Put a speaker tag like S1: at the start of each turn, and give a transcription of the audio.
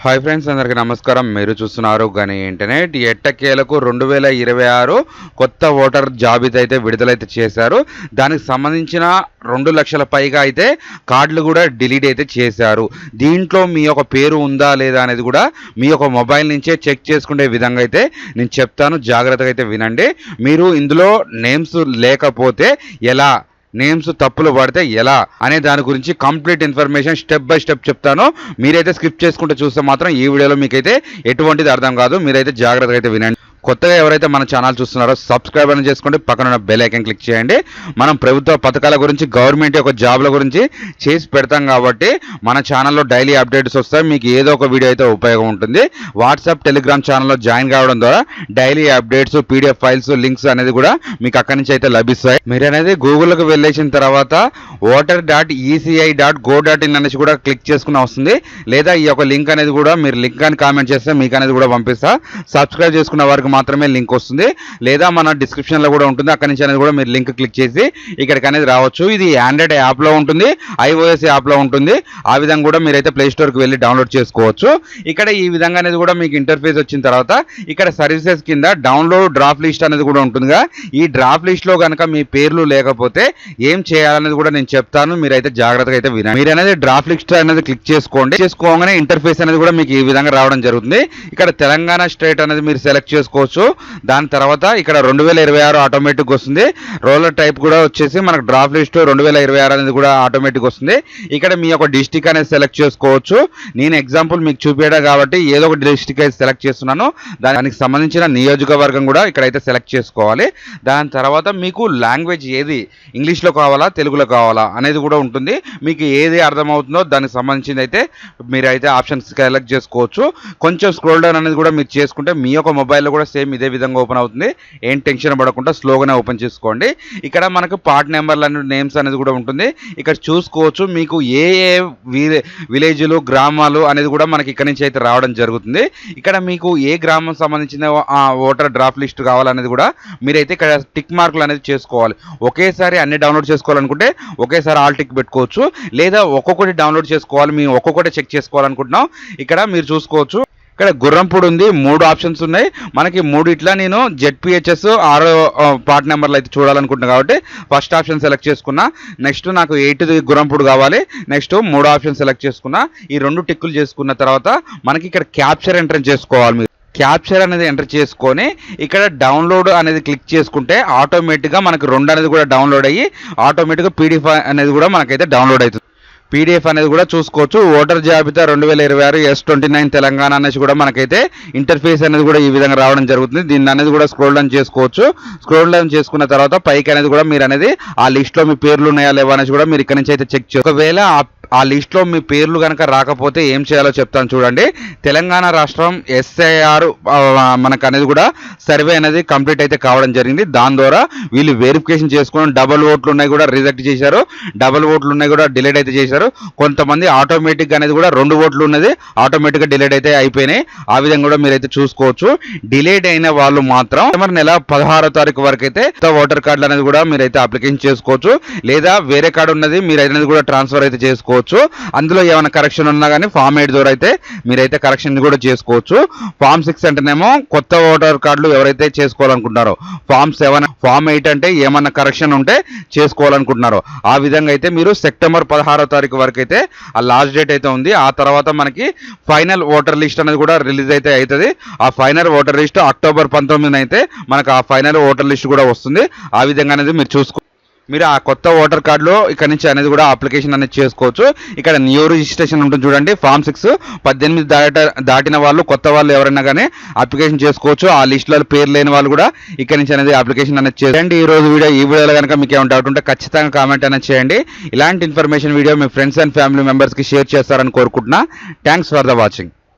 S1: Hi friends, అందరికీ నమస్కారం. మీరు చూస్తున్నారు గని ఇంటర్నెట్. ఎట్టకేలకు 2026 కొత్త ఓటర్ జాబితా అయితే విడుదలైతే చేశారు. దానికి సంబంధించిన 2 లక్షల పైగా అయితే కార్డులు కూడా డిలీట్ అయితే చేశారు. దీంట్లో మీ యొక్క పేరు ఉందా లేదా అనేది కూడా మీ యొక్క మొబైల్ నుంచే చెక్ చేసుకునే విధంగా అయితే నేను చెప్తాను. జాగ్రత్తగా అయితే వినండి. మీరు ఇందులో నేమ్స్ లేకపోతే ఎలా, నేమ్స్ తప్పులు పడితే ఎలా అనే దాని గురించి complete information step by step చెప్తాను. మీరైతే స్కిప్ చేసుకుంటూ చూస్తే మాత్రం ఈ వీడియోలో మీకైతే ఎటువంటిది అర్థం కాదు. మీరైతే జాగ్రత్తగా అయితే వినండి. కొత్తగా ఎవరైతే మన ఛానల్ చూస్తున్నారో సబ్స్క్రైబ్ అని చేసుకోండి, పక్కన బెల్ ఐకాన్ క్లిక్ చేయండి. మనం ప్రభుత్వ పథకాల గురించి, గవర్నమెంట్ యొక్క జాబ్ల గురించి చేసి పెడతాం కాబట్టి మన ఛానల్లో డైలీ అప్డేట్స్ వస్తాయి. మీకు ఏదో ఒక వీడియో అయితే ఉపయోగం ఉంటుంది. వాట్సాప్, టెలిగ్రామ్ ఛానల్లో జాయిన్ కావడం ద్వారా daily updates, PDF files, links అనేది కూడా మీకు అక్కడి నుంచి అయితే లభిస్తాయి. మీరు అనేది గూగుల్కి వెళ్ళేసిన తర్వాత voter.eci.go.in అనేసి కూడా క్లిక్ చేసుకుని వస్తుంది. లేదా ఈ యొక్క లింక్ అనేది కూడా మీరు లింక్ అని కామెంట్ చేస్తే మీకు అనేది కూడా పంపిస్తా. సబ్స్క్రైబ్ చేసుకున్న వారికి మాత్రమే లింక్ వస్తుంది. లేదా మన డిస్క్రిప్షన్ లో కూడా ఉంటుంది. అక్కడి నుంచి అనేది కూడా మీరు లింక్ క్లిక్ చేసి ఇక్కడికి అనేది రావచ్చు. ఇది ఆండ్రాయిడ్ యాప్ లో ఉంటుంది, iOS యాప్ లో ఉంటుంది. ఆ విధంగా కూడా మీరైతే ప్లే స్టోర్ కి వెళ్ళి డౌన్లోడ్ చేసుకోవచ్చు. ఇక్కడ ఈ విధంగా అనేది కూడా మీకు ఇంటర్ఫేస్ వచ్చిన తర్వాత ఇక్కడ సర్వీసెస్ కింద డౌన్లోడ్ డ్రాఫ్ట్ లిస్ట్ అనేది కూడా ఉంటుందిగా. ఈ డ్రాఫ్ట్ లిస్ట్ లో కనుక మీ పేర్లు లేకపోతే ఏం చేయాలనేది కూడా నేను చెప్తాను. మీరైతే జాగ్రత్తగా అయితే వినండి. మీరు అనేది డ్రాఫ్ట్ లిస్ట్ అనేది క్లిక్ చేసుకోగానే ఇంటర్ఫేస్ అనేది కూడా మీకు ఈ విధంగా రావడం జరుగుతుంది. ఇక్కడ తెలంగాణ స్టేట్ అనేది మీరు సెలెక్ట్ చేసుకోవచ్చు. దాని తర్వాత ఇక్కడ 2026 ఆటోమేటిక్ వస్తుంది. రోలర్ టైప్ కూడా వచ్చేసి మనకు డ్రాఫ్ట్ లిస్ట్ 2026 అనేది కూడా ఆటోమేటిక్ వస్తుంది. ఇక్కడ మీ యొక్క డిస్టిక్ అనేది సెలెక్ట్ చేసుకోవచ్చు. నేను ఎగ్జాంపుల్ మీకు చూపించడం కాబట్టి ఏదో ఒక డిస్టిక్ అయితే సెలెక్ట్ చేస్తున్నాను. దానికి సంబంధించిన నియోజకవర్గం కూడా ఇక్కడైతే సెలెక్ట్ చేసుకోవాలి. దాని తర్వాత మీకు లాంగ్వేజ్ ఏది, ఇంగ్లీష్లో కావాలా తెలుగులో కావాలా అనేది కూడా ఉంటుంది. మీకు ఏది అర్థమవుతుందో దానికి సంబంధించింది అయితే మీరైతే ఆప్షన్స్ సెలెక్ట్ చేసుకోవచ్చు. కొంచెం స్క్రోల్ డౌన్ అనేది కూడా మీరు చేసుకుంటే మీ యొక్క మొబైల్లో కూడా సేమ్ ఇదే విధంగా ఓపెన్ అవుతుంది. ఏం టెన్షన్ పడకుండా స్లోగానే ఓపెన్ చేసుకోండి. ఇక్కడ మనకు పార్ట్ నెంబర్లు అనే నేమ్స్ అనేది కూడా ఉంటుంది. ఇక్కడ చూసుకోవచ్చు మీకు ఏ ఏ విలేజ్లు, గ్రామాలు అనేది కూడా మనకి ఇక్కడ నుంచి అయితే రావడం జరుగుతుంది. ఇక్కడ మీకు ఏ గ్రామం సంబంధించిన ఓటర్ డ్రాఫ్ట్ లిస్ట్ కావాలనేది కూడా మీరైతే ఇక్కడ టిక్ మార్కులు అనేది చేసుకోవాలి. ఒకేసారి అన్ని డౌన్లోడ్ చేసుకోవాలనుకుంటే ఒకేసారి ఆల్ టిక్ పెట్టుకోవచ్చు. లేదా ఒక్కొక్కటి డౌన్లోడ్ చేసుకోవాలి, మేము ఒక్కొక్కటి చెక్ చేసుకోవాలనుకుంటున్నాం. ఇక్కడ మీరు చూసుకోవచ్చు. ఇక్కడ గుర్రంపూడి ఉంది, 3 ఆప్షన్స్ ఉన్నాయి మనకి. 3 ఇట్లా నేను ZPHS 6 పార్ట్ నెంబర్లు అయితే చూడాలనుకుంటున్నాను కాబట్టి ఫస్ట్ ఆప్షన్ సెలెక్ట్ చేసుకున్నా. నెక్స్ట్ నాకు 8 గుర్రంపూడి కావాలి. నెక్స్ట్ 3 ఆప్షన్ సెలెక్ట్ చేసుకున్నా. ఈ 2 టిక్కులు చేసుకున్న తర్వాత మనకి ఇక్కడ క్యాప్చర్ ఎంటర్ చేసుకోవాలి. మీరు క్యాప్చర్ అనేది ఎంటర్ చేసుకొని ఇక్కడ డౌన్లోడ్ అనేది క్లిక్ చేసుకుంటే ఆటోమేటిక్గా మనకి 2 అనేది కూడా డౌన్లోడ్ అయ్యి ఆటోమేటిక్గా PDF అనేది కూడా మనకైతే డౌన్లోడ్ అవుతుంది. PDF అనేది కూడా చూసుకోవచ్చు. ఓటర్ జాబితా 2026 S29 తెలంగాణ అనేసి కూడా మనకైతే ఇంటర్ఫేస్ అనేది కూడా ఈ విధంగా రావడం జరుగుతుంది. దీన్ని అనేది కూడా స్క్రోల్ డౌన్ చేసుకోవచ్చు. స్క్రోల్ డౌన్ చేసుకున్న తర్వాత పైకి అనేది కూడా మీరు అనేది ఆ లిస్ట్లో మీ పేర్లు ఉన్నాయా లేవా అనేసి కూడా మీరు ఇక్కడ నుంచి అయితే చెక్ చేయాలి. ఒకవేళ ఆ లిస్ట్లో మీ పేర్లు కనుక రాకపోతే ఏం చేయాలో చెప్తాను చూడండి. తెలంగాణ రాష్ట్రం SIR మనకు అనేది కూడా సర్వే అనేది కంప్లీట్ అయితే కావడం జరిగింది. దాని ద్వారా వీళ్ళు వెరిఫికేషన్ చేసుకొని డబుల్ ఓట్లు ఉన్నాయి కూడా రిజెక్ట్ చేశారు, డబుల్ ఓట్లు ఉన్నాయి కూడా డిలీట్ అయితే చేశారు. కొంతమంది ఆటోమేటిక్ అనేది కూడా 2 ఓట్లు ఉన్నది ఆటోమేటిక్గా డిలీట్ అయితే అయిపోయినాయి. ఆ విధంగా కూడా మీరైతే చూసుకోవచ్చు. డిలీట్ అయిన వాళ్ళు మాత్రం నెల 16వ తారీఖు వరకు అయితే ఓటర్ కార్డులు అనేది కూడా మీరైతే అప్లికేషన్ చేసుకోవచ్చు. లేదా వేరే కార్డు ఉన్నది మీరు అనేది కూడా ట్రాన్స్ఫర్ అయితే చేసుకోవచ్చు. అందులో ఏమైనా కరెక్షన్ ఉన్నా కానీ ఫామ్ 8 ద్వారా అయితే మీరైతే కరెక్షన్ కూడా చేసుకోవచ్చు. ఫామ్ 6 అంటేనేమో కొత్త ఓటర్ కార్డులు ఎవరైతే చేసుకోవాలనుకుంటున్నారో, ఫామ్ 7, ఫామ్ 8 అంటే ఏమన్నా కరెక్షన్ ఉంటే చేసుకోవాలనుకుంటున్నారో ఆ విధంగా అయితే మీరు సెప్టెంబర్ 16వ తారీఖు వరకు అయితే ఆ లాస్ట్ డేట్ అయితే ఉంది. ఆ తర్వాత మనకి ఫైనల్ ఓటర్ లిస్ట్ అనేది కూడా రిలీజ్ అయితే అవుతుంది. ఆ ఫైనల్ ఓటర్ లిస్ట్ అక్టోబర్ 19 అయితే మనకు ఆ ఫైనల్ ఓటర్ లిస్ట్ కూడా వస్తుంది. ఆ విధంగా అనేది మీరు మీరు ఆ కొత్త ఓటర్ కార్డులో ఇక్కడ నుంచి అనేది కూడా అప్లికేషన్ అనేది చేసుకోవచ్చు. ఇక్కడ న్యూ రిజిస్ట్రేషన్ ఉంటుంది చూడండి. ఫామ్ 6 18 దాటిన వాళ్ళు, కొత్త వాళ్ళు ఎవరైనా కానీ అప్లికేషన్ చేసుకోవచ్చు. ఆ లిస్టులో పేరు లేని వాళ్ళు కూడా ఇక్కడ నుంచి అనేది అప్లికేషన్ అనేది చేయండి. ఈ వీడియోలో కనుక మీకు ఏమైనా డౌట్ ఉంటే ఖచ్చితంగా కామెంట్ అనేది చేయండి. ఇలాంటి information video me friends and family మెంబర్స్కి షేర్ చేస్తారని కోరుకుంటున్నా. Thanks for the watching.